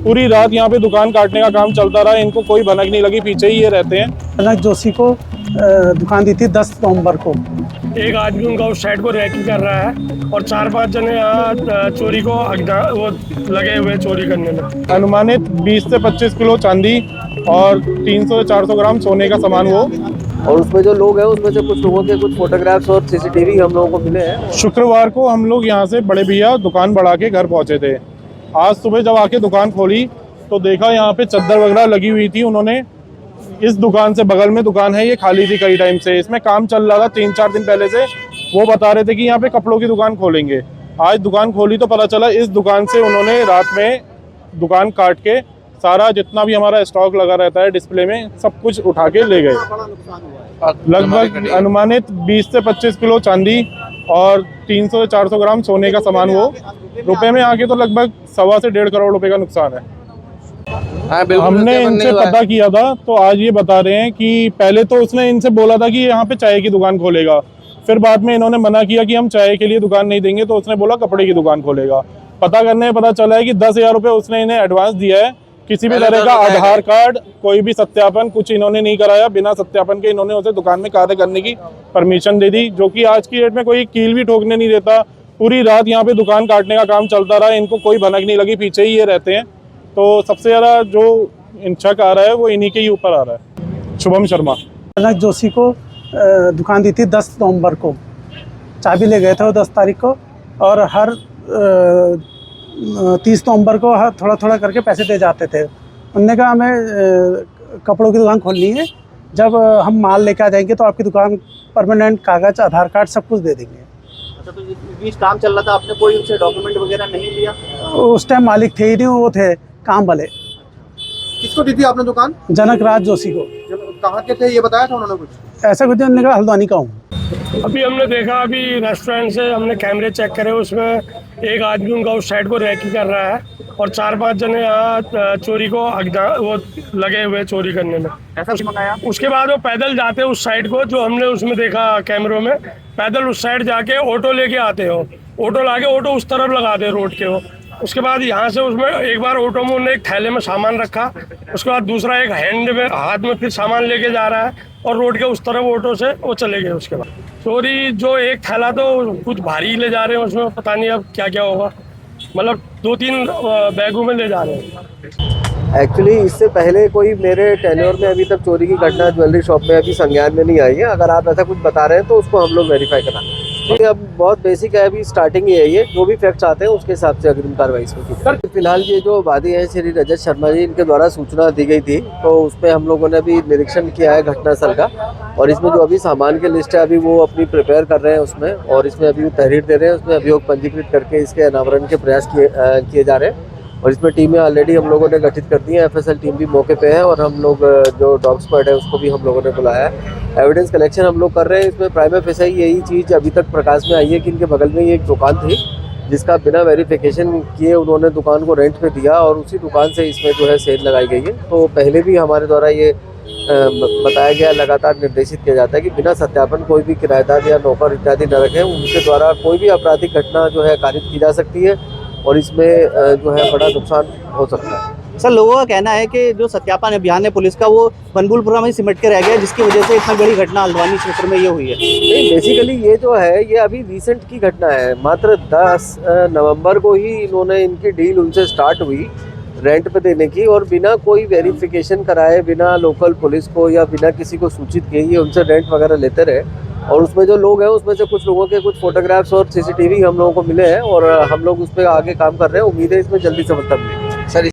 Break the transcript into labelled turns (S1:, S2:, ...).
S1: पूरी रात यहाँ पे दुकान काटने का काम चलता रहा। इनको कोई भनक नहीं लगी, पीछे ही ये रहते हैं।
S2: जनक जोशी को दुकान दी थी 10 नवंबर को।
S3: एक आदमी उनका उस साइड को रैकिंग कर रहा है और 4-5 जने यहाँ चोरी को वो लगे हुए चोरी करने में।
S1: अनुमानित 20 से 25 किलो चांदी और 300 से 400 ग्राम सोने का सामान वो।
S4: और उसमें जो लोग हैं उसमें से कुछ लोगों के कुछ फोटोग्राफ्स और सीसीटीवी हम लोगों को मिले हैं।
S1: शुक्रवार को हम लोग यहाँ से बड़े भैया दुकान बढ़ा के घर पहुँचे थे। आज सुबह जब आके दुकान खोली तो देखा यहाँ पे चद्दर वगैरह लगी हुई थी। उन्होंने इस दुकान से, बगल में दुकान है, ये खाली थी कई टाइम से, इसमें काम चल रहा था 3-4 दिन पहले से। वो बता रहे थे कि यहाँ पे कपड़ों की दुकान खोलेंगे। आज दुकान खोली तो पता चला इस दुकान से उन्होंने रात में दुकान काट के सारा जितना भी हमारा स्टॉक लगा रहता है डिस्प्ले में, सब कुछ उठा के ले गए। लगभग अनुमानित 20 से 25 किलो चांदी और 300 से 400 ग्राम सोने का सामान वो। रुपए में आके तो लगभग 1.25 से 1.5 करोड़ रुपए का नुकसान है। हमने इनसे पता किया था तो आज ये बता रहे हैं कि पहले तो उसने इनसे बोला था कि यहाँ पे चाय की दुकान खोलेगा, फिर बाद में इन्होंने मना किया कि हम चाय के लिए दुकान नहीं देंगे, तो उसने बोला कपड़े की दुकान खोलेगा। पता करने में पता चला है कि 10,000 रुपये उसने इन्हें एडवांस दिया है। किसी भी तरह का आधार कार्ड, कोई भी सत्यापन कुछ इन्होंने नहीं कराया। बिना सत्यापन के इन्होंने उसे दुकान में कार्य करने की परमिशन दे दी, जो कि आज की डेट में कोई कील भी ठोकने नहीं देता। पूरी रात यहाँ पे दुकान काटने का काम चलता रहा। इनको कोई भनक नहीं लगी, पीछे ही ये रहते हैं। तो सबसे ज़्यादा जो शक आ रहा है वो इन्हीं के ही ऊपर आ रहा है। शुभम शर्मा।
S2: जनक जोशी को दुकान दी थी 10 नवंबर को। चाबी ले गए थे वो 10 तारीख को, और हर 30 नवंबर को हर थोड़ा थोड़ा करके पैसे दे जाते थे। उनने कहा हमें कपड़ों की दुकान खोलनी है, जब हम माल लेके आ जाएंगे तो आपकी दुकान परमानेंट कागज़, आधार कार्ड सब कुछ दे देंगे।
S5: अच्छा, तो इस बीच काम चल रहा था, आपने कोई उनसे डॉक्यूमेंट वगैरह नहीं लिया?
S2: उस टाइम मालिक थे ही नहीं, वो थे काम वाले।
S6: किसको दी थी आपने दुकान?
S2: जनक राज जोशी को।
S6: कहाँ के थे ये बताया था उन्होंने कुछ?
S2: ऐसा कुछ नहीं, उन्होंने कहा हल्द्वानी का हूँ।
S3: अभी हमने देखा, अभी रेस्टोरेंट से हमने कैमरे चेक करे, उसमें एक आदमी उनका उस साइड को रैकिंग कर रहा है और 4-5 जने यहाँ चोरी को वो लगे हुए चोरी करने में।
S5: ऐसा मंगाया?
S3: उसके बाद वो पैदल जाते उस साइड को, जो हमने उसमें देखा कैमरों में, पैदल उस साइड जाके ऑटो लेके आते हो, ऑटो लाके ऑटो उस तरफ लगाते रोड के हो। उसके बाद यहाँ से उसमें एक बार ऑटो में उन्होंने एक थैले में सामान रखा, उसके बाद दूसरा एक हैंड में, हाथ में फिर सामान लेके जा रहा है और रोड के उस तरफ ऑटो से वो चले गए। उसके बाद चोरी जो एक थैला तो कुछ भारी ले जा रहे हैं, उसमें पता नहीं अब क्या क्या होगा, मतलब 2-3 बैगों में ले जा रहे हैं।
S4: एक्चुअली इससे पहले कोई मेरे टेन्योर में अभी तक चोरी की घटना ज्वेलरी शॉप में अभी संज्ञान में नहीं आई है। अगर आप ऐसा कुछ बता रहे हैं तो उसको हम लोग वेरीफाई करा। अब बहुत बेसिक है, अभी स्टार्टिंग ही है ये। जो भी फैक्ट्स आते हैं उसके हिसाब से अग्रिम कार्रवाई इसमें की जाएगी। फिलहाल ये जो वादी हैं श्री रजत शर्मा जी, इनके द्वारा सूचना दी गई थी, तो उस पर हम लोगों ने अभी निरीक्षण किया है घटनास्थल का। और इसमें जो अभी सामान की लिस्ट है अभी वो अपनी प्रिपेयर कर रहे हैं उसमें, और इसमें अभी तहरीर दे रहे हैं। उसमें अभियोग पंजीकृत करके इसके अनावरण के प्रयास किए जा रहे हैं। और इसमें टीमें ऑलरेडी हम लोगों ने गठित कर दी है। FSL टीम भी मौके पे है, और हम लोग जो डॉग स्क्वाड है उसको भी हम लोगों ने बुलाया है। एविडेंस कलेक्शन हम लोग कर रहे हैं। इसमें प्राइमा फेसी यही चीज़ अभी तक प्रकाश में आई है कि इनके बगल में ही एक दुकान थी, जिसका बिना वेरिफिकेशन किए उन्होंने दुकान को रेंट पे दिया, और उसी दुकान से इसमें जो है सेल लगाई गई है। तो पहले भी हमारे द्वारा ये बताया गया, लगातार निर्देशित किया जाता है कि बिना सत्यापन कोई भी किराएदार या नौकर इत्यादि न रखें। उनके द्वारा कोई भी आपराधिक घटना जो है कारित की जा सकती है, और इसमें जो है बड़ा नुकसान हो सकता है।
S5: सर, लोगों का कहना है कि जो सत्यापन अभियान है पुलिस का, वो बनबुलपुरा में सिमट के रह गया, जिसकी वजह से इतना बड़ी घटना हल्द्वानी क्षेत्र में ये हुई है।
S4: नहीं, बेसिकली ये जो है ये अभी रिसेंट की घटना है। मात्र 10 नवंबर को ही इन्होंने, इनकी डील उनसे स्टार्ट हुई रेंट पे देने की, और बिना कोई वेरिफिकेशन कराए, बिना लोकल पुलिस को या बिना किसी को सूचित किए ये उनसे रेंट वगैरह लेते रहे। और उसमें जो लोग हैं उसमें से कुछ लोगों के कुछ फोटोग्राफ्स और सीसीटीवी हम लोगों को मिले हैं, और हम लोग उस पर आगे काम कर रहे हैं। उम्मीद है इसमें जल्दी सफलता मिलेगी।
S6: सर